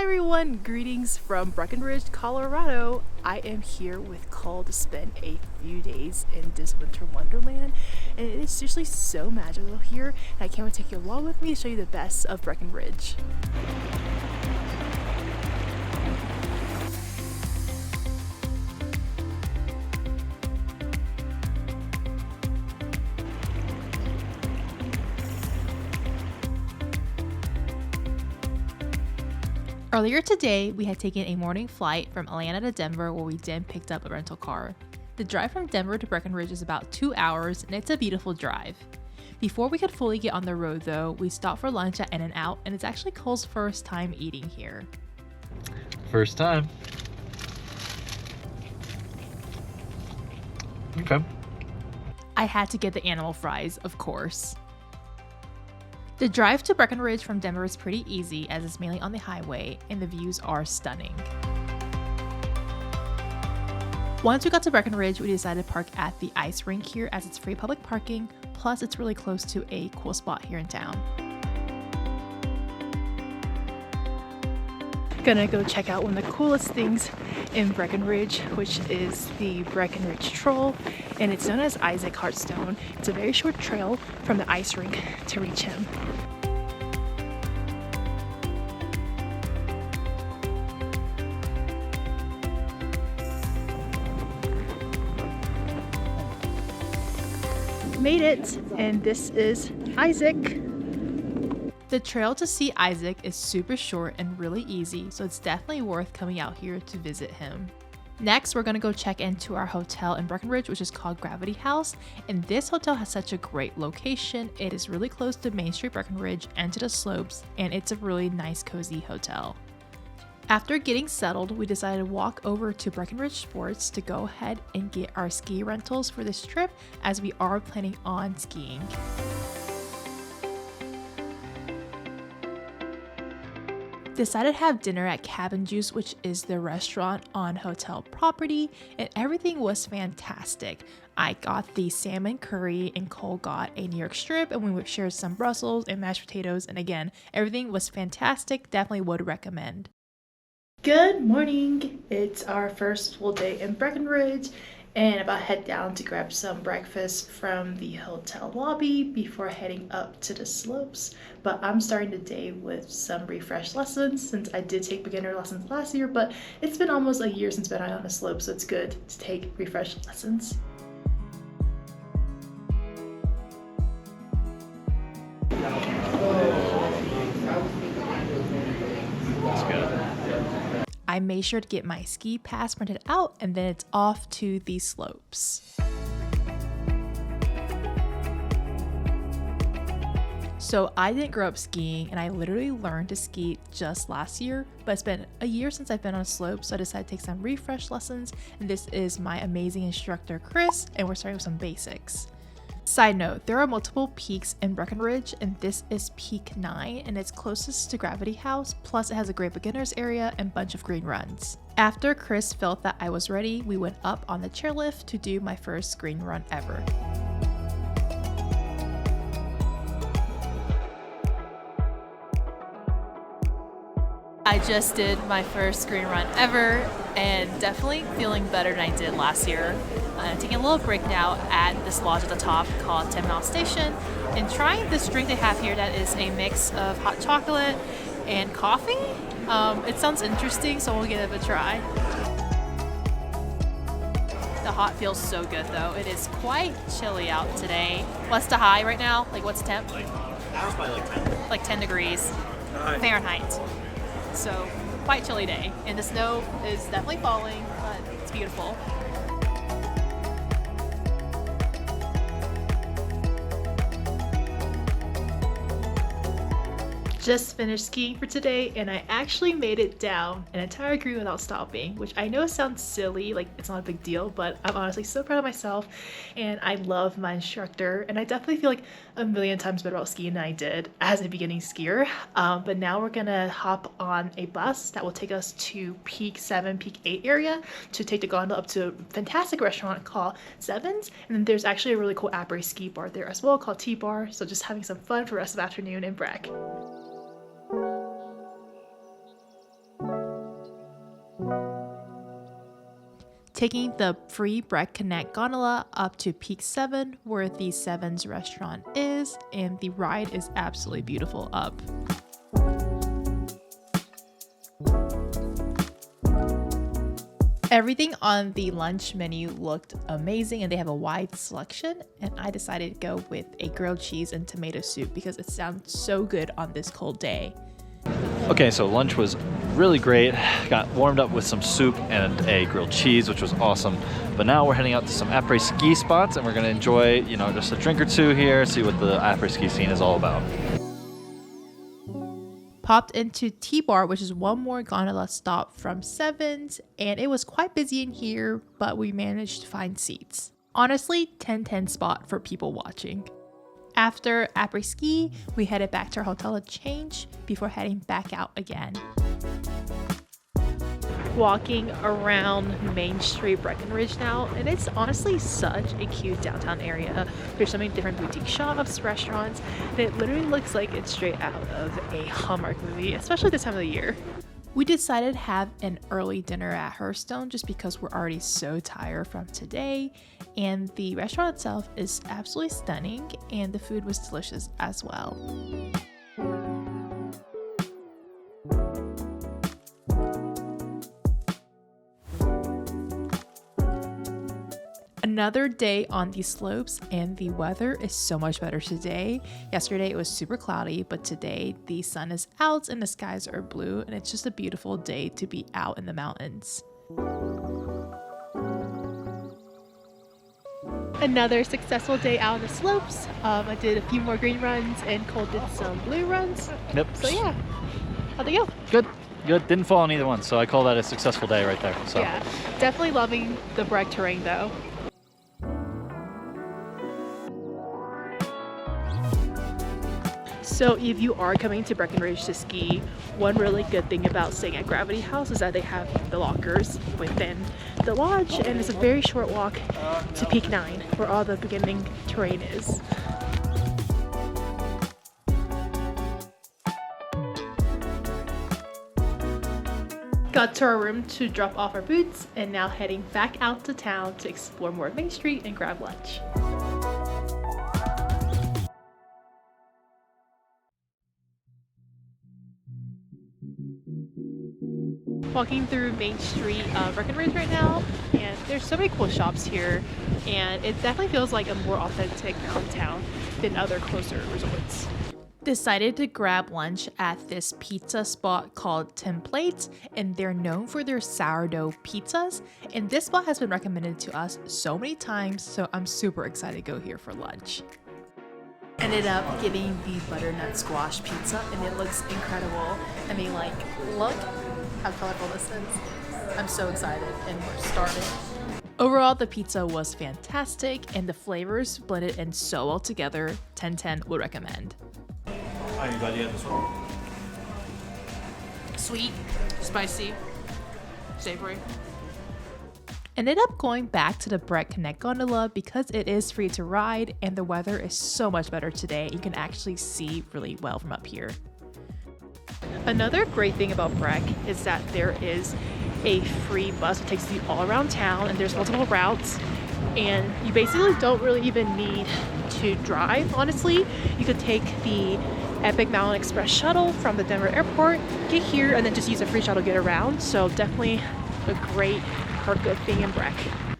Hi everyone, greetings from Breckenridge, Colorado. I am here with Cole to spend a few days in this winter wonderland, and it is seriously so magical here, and I can't wait to take you along with me to show you the best of Breckenridge. Earlier today, we had taken a morning flight from Atlanta to Denver where we then picked up a rental car. The drive from Denver to Breckenridge is about 2 hours and it's a beautiful drive. Before we could fully get on the road though, we stopped for lunch at In-N-Out and it's actually Cole's first time eating here. First time. Okay. I had to get the animal fries, of course. The drive to Breckenridge from Denver is pretty easy as it's mainly on the highway and the views are stunning. Once we got to Breckenridge, we decided to park at the ice rink here as it's free public parking, plus it's really close to a cool spot here in town. Gonna go check out one of the coolest things in Breckenridge, which is the Breckenridge Troll, and it's known as Isaac Hartstone. It's a very short trail from the ice rink to reach him. Made it, and this is Isaac. The trail to see Isaac is super short and really easy, so it's definitely worth coming out here to visit him. Next, we're gonna go check into our hotel in Breckenridge, which is called Gravity House, and this hotel has such a great location. It is really close to Main Street Breckenridge and to the slopes, and it's a really nice cozy hotel. After getting settled, we decided to walk over to Breckenridge Sports to go ahead and get our ski rentals for this trip as we are planning on skiing. Decided to have dinner at Cabin Juice, which is the restaurant on hotel property, and everything was fantastic. I got the salmon curry and Cole got a New York strip, and we shared some Brussels and mashed potatoes, and again, everything was fantastic. Definitely would recommend. Good morning! It's our first full day in Breckenridge, and I'm about to head down to grab some breakfast from the hotel lobby before heading up to the slopes. But I'm starting the day with some refresh lessons since I did take beginner lessons last year, but it's been almost a year since I've been on a slope, so it's good to take refresh lessons. That's good. I made sure to get my ski pass printed out and then it's off to the slopes. So I didn't grow up skiing and I literally learned to ski just last year, but it's been a year since I've been on a slope, so I decided to take some refresh lessons, and this is my amazing instructor Chris, and we're starting with some basics. Side note, there are multiple peaks in Breckenridge, and this is peak 9 and it's closest to Gravity House, plus it has a great beginners area and bunch of green runs. After Chris felt that I was ready, we went up on the chairlift to do my first green run ever. I just did my first green run ever and definitely feeling better than I did last year. I'm taking a little break now at this lodge at the top called 10 Mile Station and trying this drink they have here that is a mix of hot chocolate and coffee. It sounds interesting, so we'll give it a try. The hot feels so good though. It is quite chilly out today. What's the high right now? Like what's the temp? That was probably like 10. Like 10 degrees Fahrenheit. So quite chilly day, and the snow is definitely falling, but it's beautiful. Just finished skiing for today and I actually made it down an entire green without stopping, which I know sounds silly, like it's not a big deal, but I'm honestly so proud of myself and I love my instructor, and I definitely feel like a million times better about skiing than I did as a beginning skier. But now we're gonna hop on a bus that will take us to peak 7, peak 8 area to take the gondola up to a fantastic restaurant called Sevens, and then there's actually a really cool après ski bar there as well called T-Bar, so just having some fun for the rest of the afternoon in Breck. Taking the free Breck Connect gondola up to Peak 7 where the Sevens restaurant is, and the ride is absolutely beautiful up. Everything on the lunch menu looked amazing and they have a wide selection, and I decided to go with a grilled cheese and tomato soup because it sounds so good on this cold day. Okay, so lunch was really great. Got warmed up with some soup and a grilled cheese, which was awesome. But now we're heading out to some après-ski spots and we're gonna enjoy, just a drink or two here, see what the après-ski scene is all about. Popped into T-Bar, which is one more gondola stop from Sevens, and it was quite busy in here, but we managed to find seats. Honestly, 10/10 spot for people watching. After après-ski, we headed back to our hotel to change before heading back out again. Walking around Main Street, Breckenridge now, and it's honestly such a cute downtown area. There's so many different boutique shops, restaurants, and it literally looks like it's straight out of a Hallmark movie, especially this time of the year. We decided to have an early dinner at Hearthstone just because we're already so tired from today, and the restaurant itself is absolutely stunning and the food was delicious as well. Another day on the slopes, and the weather is so much better today. Yesterday it was super cloudy, but today the sun is out and the skies are blue, and it's just a beautiful day to be out in the mountains. Another successful day out on the slopes. I did a few more green runs and Cole did some blue runs. Yep. So yeah, how'd they go? Good. Didn't fall on either one, so I call that a successful day right there. So. Yeah, definitely loving the Breck terrain though. So if you are coming to Breckenridge to ski, one really good thing about staying at Gravity House is that they have the lockers within the lodge, and it's a very short walk to Peak 9 where all the beginning terrain is. Got to our room to drop off our boots, and now heading back out to town to explore more of Main Street and grab lunch. Walking through Main Street, Breckenridge right now, and there's so many cool shops here, and it definitely feels like a more authentic mountain town than other closer resorts. Decided to grab lunch at this pizza spot called Tim Plates, and they're known for their sourdough pizzas, and this spot has been recommended to us so many times, so I'm super excited to go here for lunch. Ended up getting the butternut squash pizza, and it looks incredible. I mean, like, look how colorful this is. I'm so excited, and we're starving. Overall, the pizza was fantastic, and the flavors blended in so well together. 10/10 would recommend. I'm glad you had this one. Sweet, spicy, savory. Ended up going back to the Breck Connect gondola because it is free to ride and the weather is so much better today. You can actually see really well from up here. Another great thing about Breck is that there is a free bus that takes you all around town, and there's multiple routes, and you basically don't really even need to drive, honestly. You could take the Epic Mountain Express shuttle from the Denver airport, get here, and then just use a free shuttle to get around. So definitely a great or good thing in Breck.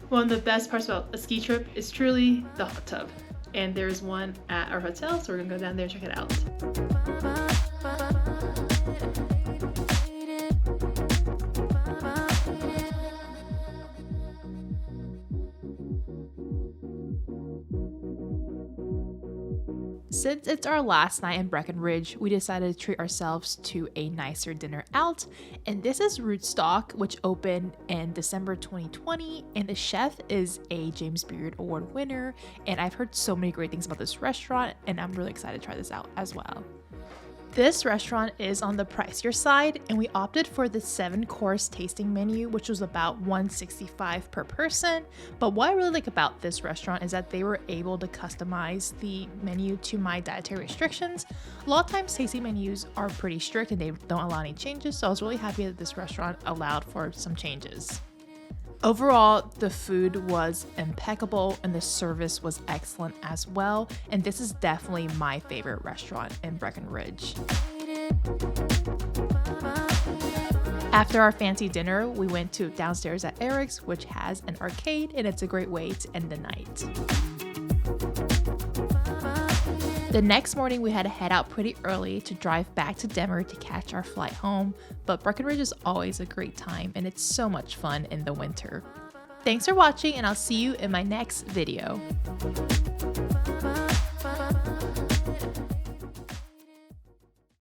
One of the best parts about a ski trip is truly the hot tub. And there's one at our hotel, so we're gonna go down there and check it out. Since it's our last night in Breckenridge, we decided to treat ourselves to a nicer dinner out, and this is Rootstock, which opened in December 2020, and the chef is a James Beard Award winner, and I've heard so many great things about this restaurant, and I'm really excited to try this out as well. This restaurant is on the pricier side, and we opted for the 7-course tasting menu, which was about $165 per person. But what I really like about this restaurant is that they were able to customize the menu to my dietary restrictions. A lot of times tasting menus are pretty strict and they don't allow any changes, so I was really happy that this restaurant allowed for some changes. Overall, the food was impeccable and the service was excellent as well, and this is definitely my favorite restaurant in Breckenridge. After our fancy dinner, we went to downstairs at Eric's, which has an arcade, and it's a great way to end the night. The next morning, we had to head out pretty early to drive back to Denver to catch our flight home, but Breckenridge is always a great time and it's so much fun in the winter. Thanks for watching, and I'll see you in my next video.